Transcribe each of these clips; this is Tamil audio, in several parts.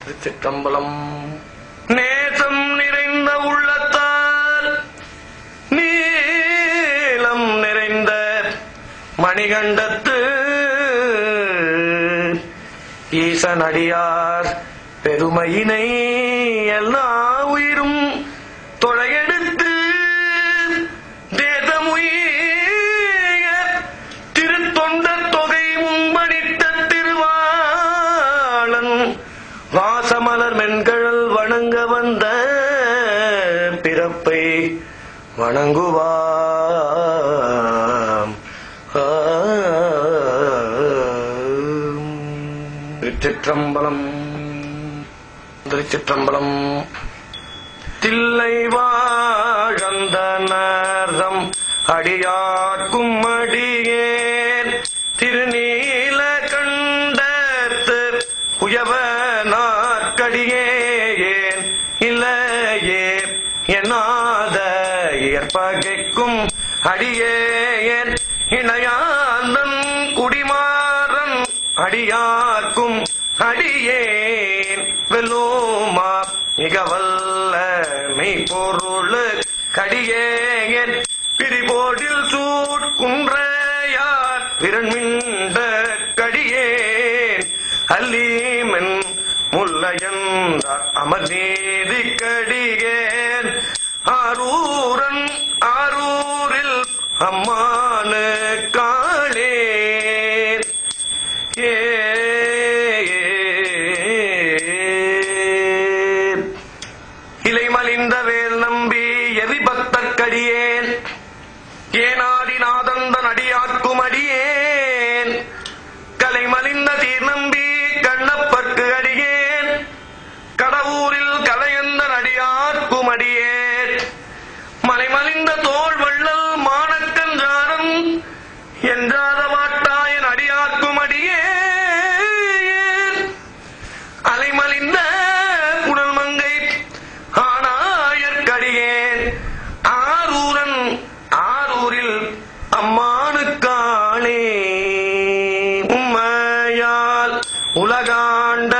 திருச்சிற்றம்பலம். நேசம் நிறைந்த உள்ளத்தால் நீலம் நிறைந்த மணிகண்டத்து ஈசனடியார் பெருமையினை எல்லா உயிரும் தொழையெடுத்து தேசமுய திருத்தொண்ட தொகை முன்பணித்த திருவாளன் வாசமலர் மென்கழல் வணங்க வந்த பிறப்பை வணங்குவாம். திருச்சிற்றம்பலம். திருச்சிற்றம்பலம். தில்லை வாழந்தனர்தம் அடியார்க்கும் அடியேன் திருநீல கண்டத்து உயவனார்க்கடியேன் இல்லையே என்னாத ஏற்பகைக்கும் அடியேன் இணையாந்தன் குடிமாறன் அடியார்க்கும் அடியேன் வெல்லோமா மிகவல்ல மெய்ப்பொருளு கடியேன் பிரிபோடில் சூட்குன்றையார் பிறன்மிண்ட கடியேன் அல்லீமென் முல்லையந்தார் அமர்நீதி கடியேன் ஆரூரன் ஆரூரில் அம்மானு காளேன் இலைமலிந்த வேல் நம்பி எரிபக்தற்கடியேன் ஏனாதிநாதந்தன் அடியார்க்கும் அடியேன் கலைமலிந்த தீர் நம்பி கண்ணப்பற்கு அடியேன் கடவுரில் கலையந்தன் அடியார்க்கும் அடியேன் மலைமலிந்த தோல் வள்ளல் மானக்கஞ்சாரம் என்றாத வாட்டாயன் அடியார்க்கும் அடியேன் அலைமலிந்த புனல் மங்கை ஆனாயற்கடியேன் ஆரூரன் ஆரூரில் அம்மானுக்காளே உம்மையால் உலகாண்ட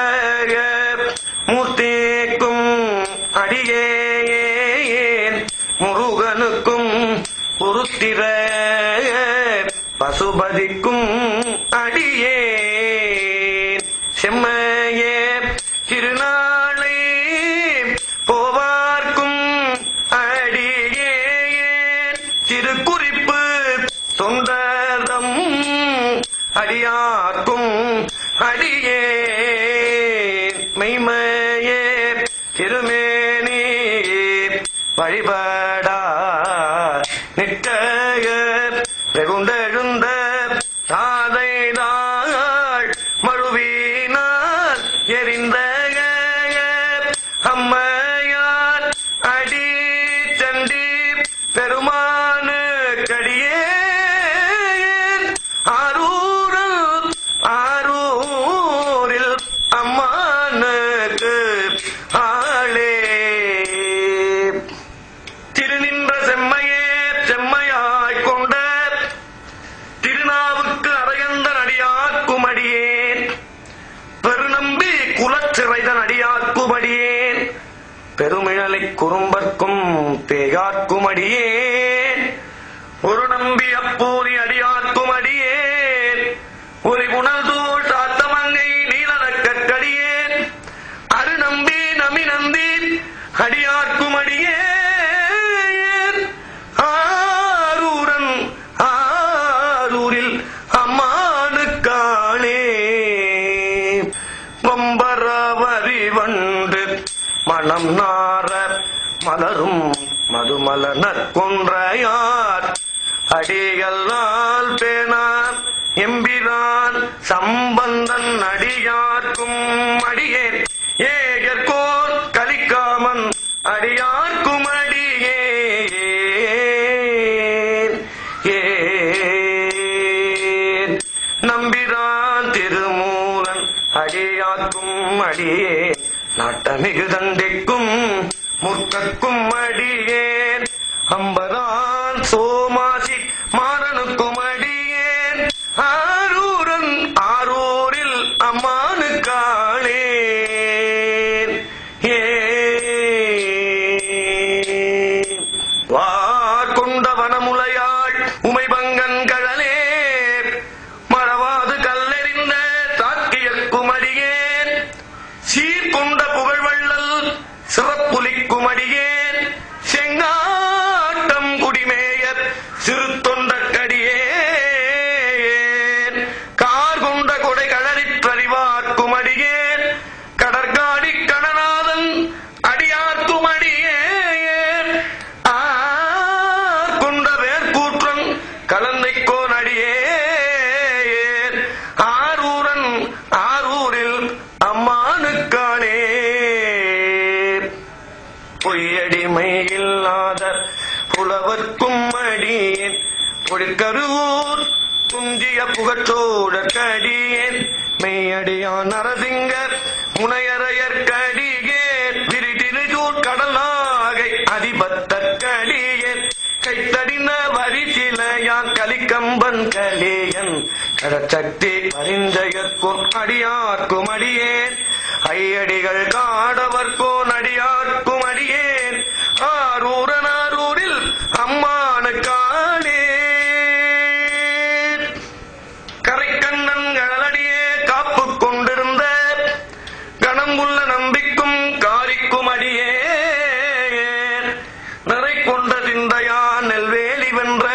மூர்த்திக்கும் அடியேன் முருகனுக்கும் உருத்திர பசுபதிக்கும் அடியேன் செம்மையே திருநாளை போவார்க்கும் அடியேன் திருக்குறிப்பு தொண்டர்தம் அடியார்க்கும் அடியேன் மெய்மையே திருமேனி வழிபடா நிற்க வெகுண்டெழுந்த தாதை நாள் மழுவினால் எரிந்த அம்மையால் அடி சண்டி பெருமானு கடியேன் ஆரூரில் ஆரூரில் அம்மானுக்கு ஆளே திருநின்ற செம்மையே செம்மையாய்க் கொண்ட திருநாவுக்கு அரையந்தன் அடியார்க்கும் அடியேன் பெருநம்பி குலச்சிறைதன் அடியார்க்கும் அடியேன் பெருமிழலை குறும்பர்க்கும் பேயார்க்கும் அடியேன் ஒரு நம்பி அப்பூரி அடியார்க்கும் அடியேன் ஒரு புனல்தூள் சாத்தமங்கை நீலனக்கடியேன் அரு நம்பி நமி நந்தி அடியார்க்கும் அடியேன் ஆரூரன் ஆரூரில் அம்மானுக்காளே வம்பரவரி வண்டு மணம் நார மலரும் மதுமலர் கொன்றையார் அடிகளால் பேனார் எம்பிரான் சம்பந்தன் அடியார்க்கும் அடியேன் ஏகர்கோர் கலிக்காமன் அடியார்க்கும் அடியேன் ஏன் நம்பிரான் திருமூலன் அடியார்க்கும் அடியேன் நாட்டமிகு தண்டிக்கும் முற்கக்கும் அடியேன் அம்பரான் சோமாசி மாறனுக்கும் அடியேன் ஆரூரன் ஆரூரில் அம்மானுக்காளே புலவர்க்கும் அடியேன் பொழிற்கருவூர் துஞ்சிய புகற்றோடற்கடியேன் மெய்யடியான் நரசிங்கர் முனையரையற்கடியேன் விரிதிருச்சூர் கடல் நாகை அதிபத்தற்கடியேன் கைத்தடின வரிசிலையான் கலிக்கம்பன் கலியன் கடற்சக்தி பரிஞ்சயற்கும் அடியார்க்கும் அடியேன் ஐயடிகள் காடவர்கோன் அடியார்க்கும் அடியேன் ஆரூரனாரூரில் அம்மானுக்கானே கரைக்கண்ணன் கடலடியே காப்பு கொண்டிருந்த கணம்புள்ள நம்பிக்கும் காரிக்கும் அடியே நிறை கொண்ட சிந்தையான் நெல்வேலி வென்ற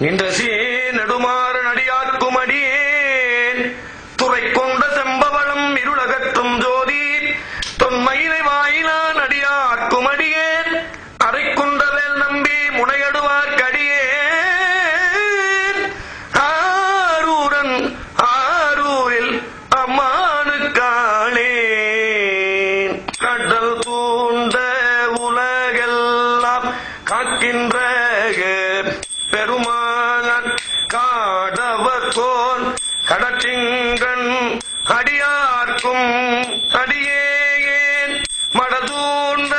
நின்ற நெடுமாறன் அடியார்க்கும் அடியேன் துறை கொண்ட செம்பவளம் இருளகற்றும் ஜோதி தொன்மையினை வாயிலான் அடியார்க்கும் அடியேன் அரை கொண்டவேல் நம்பி முனையடுவார்க்கடியேன் ஆரூரன் ஆரூரில் அம்மானுக்காளே கடல் தூண்ட உலகெல்லாம் காக்கின்ற பெருமான் காடவர்கோன் கடற்றிங்கன் அடியார்க்கும் அடியேன் மடதூண்ட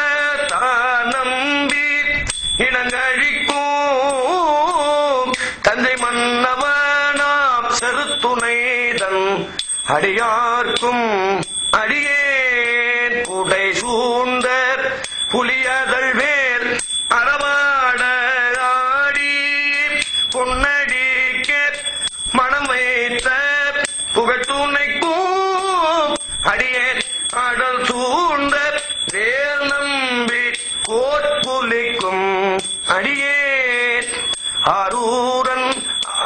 தானம்பி இனங்கழிக்கும் தந்தை மன்னவனாம் செருத்துணைதன் அடியார்க்கும் அடியேன் புடை சூழ்ந்த புலியதழ் வேல் அறவாட ஆடி பொன்னடிக்க மனம் வைத்த புகட்டுனைக்கும் அடியேன் அடல் சூழ்ந்த வேல் நம்பி கோட்புலிக்கும் அடியேன் ஆரூரன்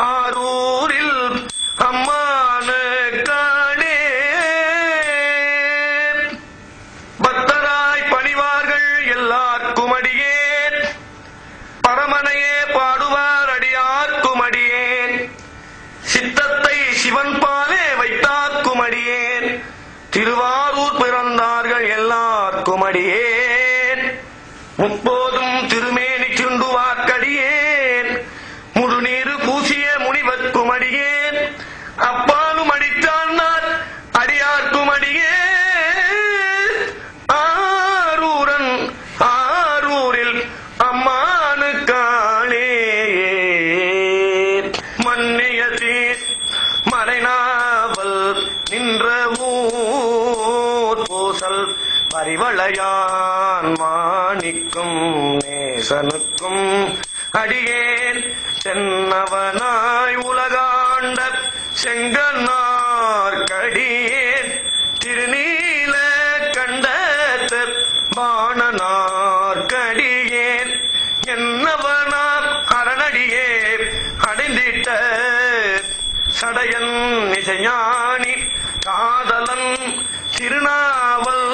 ஆரூரில் அம்மானுக்கானே பக்தராய் பணிவார்கள் எல்லார்க்கும் அடியேன் பரமனையே பாடுவார் அடியார்க்கும் அடியேன் சித்தத்தை சிவன் பாலே வைத்தார்க்கும் அடியேன் திருவாரூர் பிறந்தார்கள் எல்லார்க்கும் அடியேன் முப்போதும் திருமேனி சுண்டுவார்க்கடியேன் முழுநீரு பூசிய முனிவர்க்கும் அடியேன் அப்பாலும் அடித்தார் அடியார்க்கும் அடியேன் ஆரூரன் ஆரூரில் அம்மானுக்காளே மன்னிய சீர் மறைநாவல் நின்ற ஊர் பூசல் பரிவளையான் மாணிக்கும் நேசனுக்கும் அடியேன் சென்னவனாய் உலகாண்ட செங்கனார்க்கடியேன் திருநீல கண்டத்தர் பாணனார்க்கடியேன் என்னவனார் அரணடியே அடைந்திட்ட சடையன் இசைஞானி காதலன் திருநாவல்